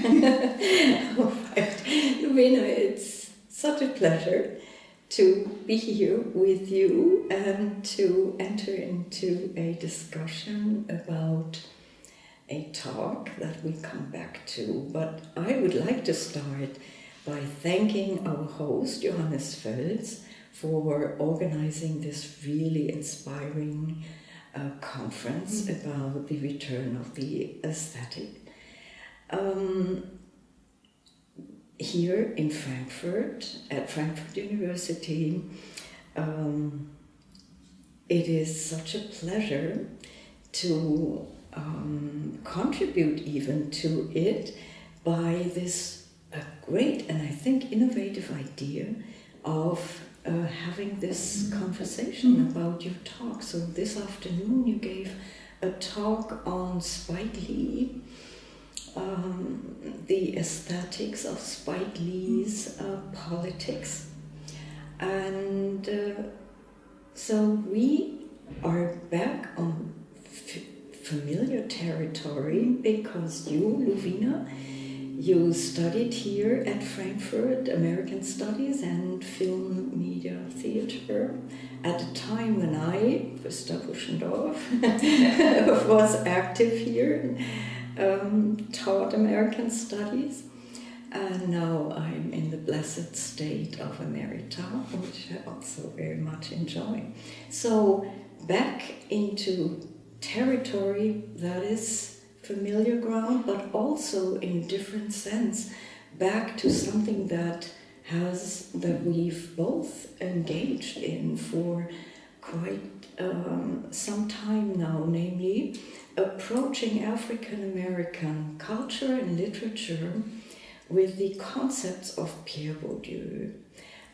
All right. Luvena, it's such a pleasure to be here with you and to enter into a discussion about a talk that we come back to. But I would like to start by thanking our host, Johannes Voelz, for organizing this really inspiring conference about the return of the aesthetic. Here in Frankfurt, at Frankfurt University, it is such a pleasure to contribute even to it by this great and I think innovative idea of having this conversation about your talk. So this afternoon you gave a talk on Spike Lee, the aesthetics of Spike Lee's politics. And so we are back on familiar territory because you, Luvena, you studied here at Frankfurt American Studies and Film Media Theater at a time when I, Christa Buschendorf, was active here and taught American Studies. And now I'm in the blessed state of emerita, which I also very much enjoy. So back into territory that is familiar ground, but also in different sense back to something that we've both engaged in for quite some time now, namely approaching African American culture and literature with the concepts of Pierre Bourdieu.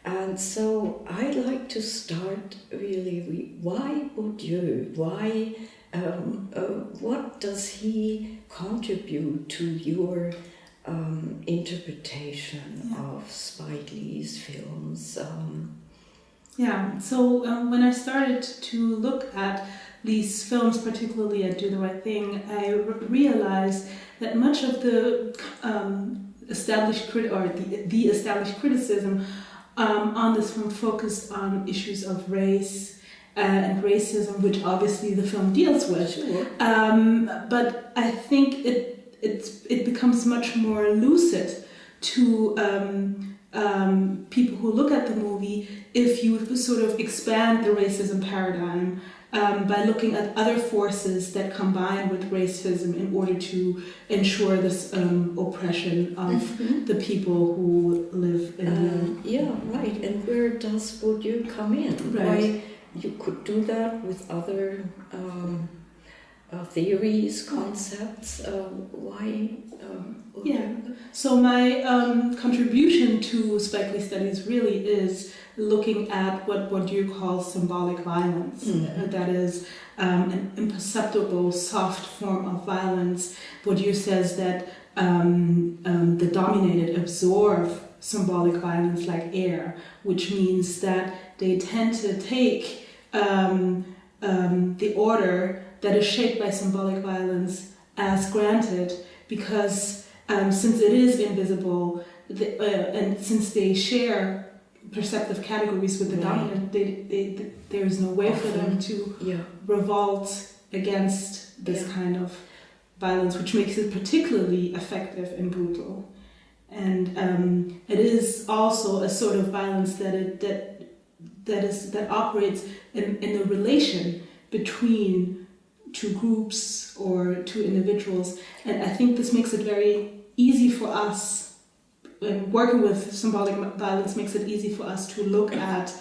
And so I'd like to start really, why Bourdieu? Why? What does he contribute to your interpretation of Spike Lee's films? So when I started to look at Lee's films, particularly at Do the Right Thing, I realized that much of the established criticism on this film focused on issues of race and racism, which obviously the film deals with. Sure. But I think it becomes much more lucid to people who look at the movie if you sort of expand the racism paradigm by looking at other forces that combine with racism in order to ensure this oppression of the people who live in right. And where does Bourdieu come in? Right. Why you could do that with other theories, concepts? Why? So my contribution to Spike Lee studies really is looking at what Bourdieu calls symbolic violence. That is an imperceptible, soft form of violence. Bourdieu says that the dominated absorb symbolic violence like air, which means that they tend to take the order that is shaped by symbolic violence as granted, because since it is invisible and since they share perceptive categories with the dominant, there is no way for them to revolt against this kind of violence, which makes it particularly effective and brutal. And it is also a sort of violence that operates in a relation between two groups or two individuals. And I think this makes it very easy for us, when working with symbolic violence makes it easy for us to look at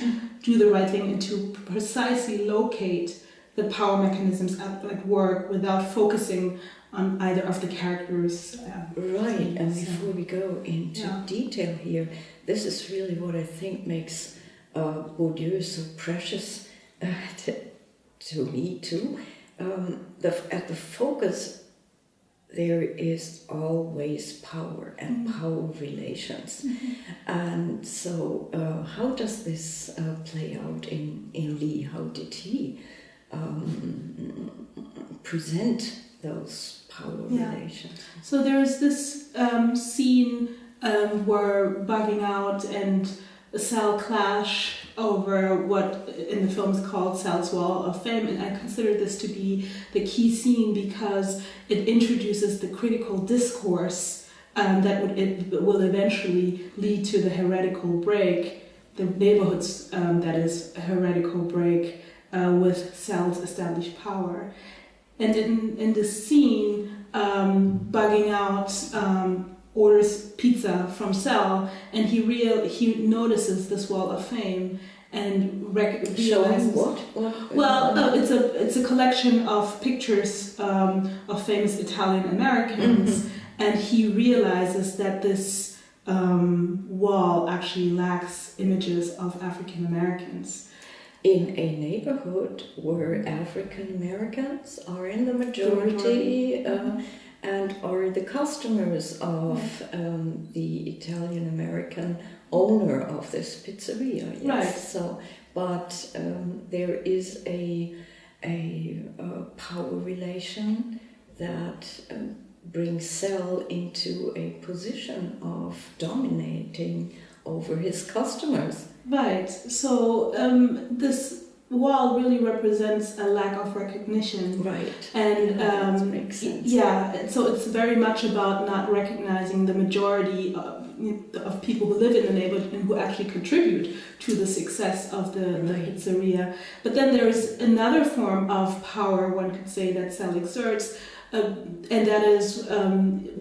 Do the Right Thing and to precisely locate the power mechanisms at work without focusing on either of the characters. Right, and before we go into detail here, this is really what I think makes Bourdieu so precious to me too. At the focus, there is always power and power relations. And so how does this play out in Lee? How did he present those power relations. So there's this scene where Bugging Out and Sal clash over what in the film is called Sal's Wall of Fame, and I consider this to be the key scene because it introduces the critical discourse that will eventually lead to the heretical break, the neighborhood's that is a heretical break with Sal's established power. And in this scene, Bugging Out orders pizza from Sal, and he notices this wall of fame and realizes what? Well, it's a collection of pictures of famous Italian Americans, and he realizes that this wall actually lacks images of African Americans. In a neighborhood where African Americans are in the majority and are the customers of the Italian American owner of this pizzeria. Yes. Right. So, but there is a power relation that brings Sal into a position of dominating over his customers. Right. So this wall really represents a lack of recognition. Right. And that makes sense. Yeah. So it's very much about not recognizing the majority of people who live in the neighborhood and who actually contribute to the success of the pizzeria. But then there is another form of power, one could say, that Sal exerts. And that is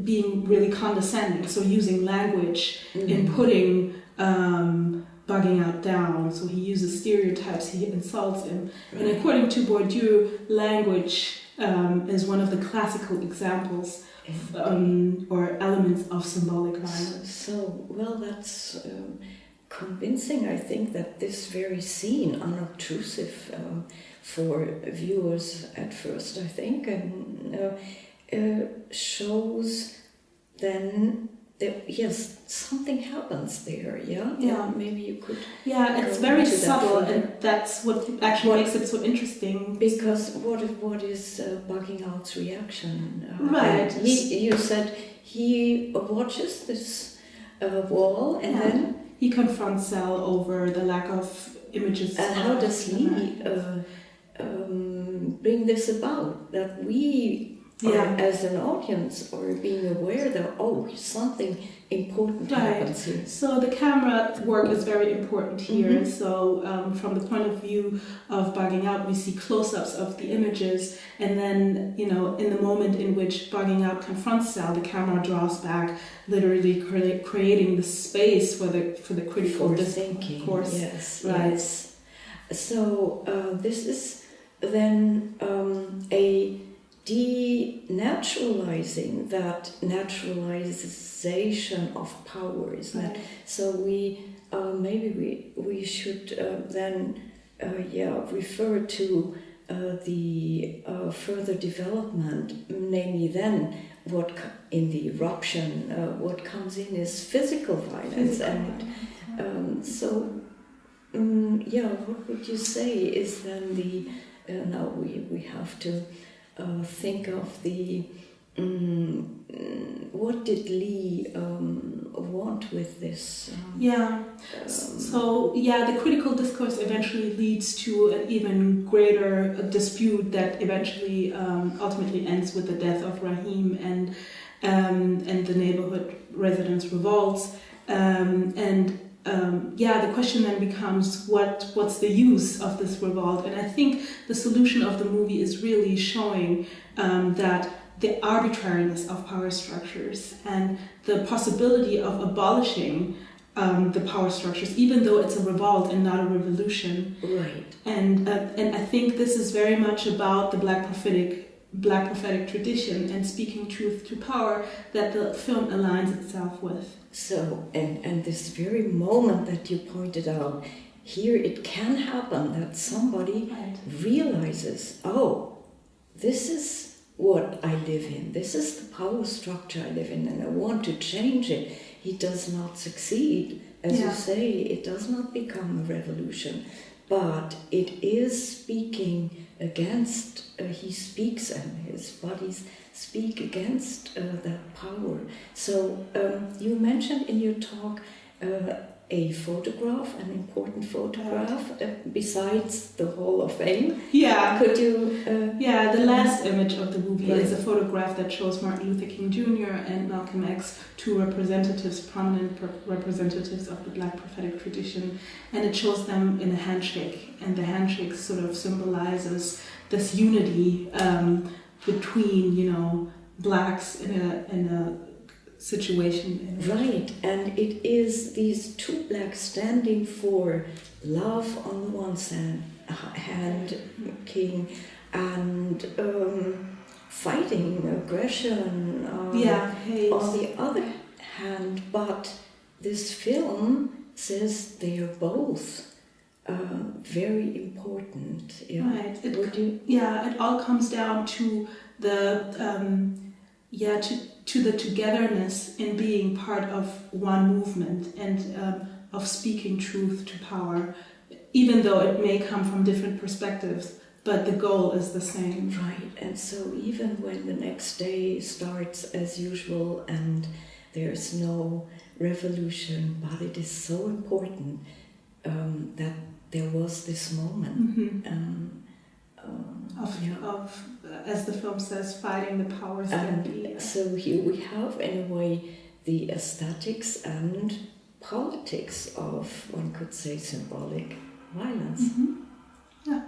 being really condescending, so using language in putting Bugging Out down. So he uses stereotypes, he insults him. Right. And according to Bourdieu, language is one of the classical examples or elements of symbolic violence. So, well, that's convincing, I think, that this very scene, unobtrusive for viewers at first, I think, and shows then that, yes, something happens there, yeah? Maybe you could... Yeah, it's very subtle, and that's what actually makes it so interesting. Because what is Bugging Out's reaction? Right. You said he watches this wall, and then... He confronts Sal over the lack of images. And how does he bring this about? That we, as an audience, are being aware that, something important happens here. So the camera work is very important here. So from the point of view of Bugging Out, we see close-ups of the images, and then, in the moment in which Bugging Out confronts Sal, the camera draws back, literally creating the space for the critical thinking. Of course. Yes, right. Yes. So this is then a denaturalizing, that naturalization of power, isn't it? So we maybe we should then refer to the further development, namely then what in the eruption what comes in is physical violence. What would you say is then the now we have to think of the what did Lee want with this? The critical discourse eventually leads to an even greater dispute that eventually ultimately ends with the death of Rahim and the neighborhood residents' revolts. The question then becomes what's the use of this revolt? And I think the solution of the movie is really showing that the arbitrariness of power structures and the possibility of abolishing the power structures, even though it's a revolt and not a revolution. Right. And I think this is very much about the Black prophetic tradition and speaking truth to power that the film aligns itself with. So, and this very moment that you pointed out, here it can happen that somebody realizes, this is what I live in, this is the power structure I live in, and I want to change it. He does not succeed, As Yeah. you say, it does not become a revolution, but it is speaking against, he speaks and his bodies speak against that power. So you mentioned in your talk a photograph, an important photograph, besides the Hall of Fame. Yeah. Could you... Yeah, the last image of the movie Right. is a photograph that shows Martin Luther King Jr. and Malcolm X, two representatives, prominent representatives of the Black prophetic tradition, and it shows them in a handshake, and the handshake sort of symbolizes this unity between, you know, blacks in a situation. Right, and it is these two blacks standing for love on the one hand, King, and fighting aggression hate. on the other hand. But this film says they are both very important. Yeah. Right. Would you? Yeah, it all comes down to the to the togetherness in being part of one movement and of speaking truth to power, even though it may come from different perspectives, but the goal is the same. Right, and so even when the next day starts as usual and there's no revolution, but it is so important that there was this moment. Of, as the film says, fighting the powers that be. So here we have, in a way, the aesthetics and politics of, one could say, symbolic violence. Yeah.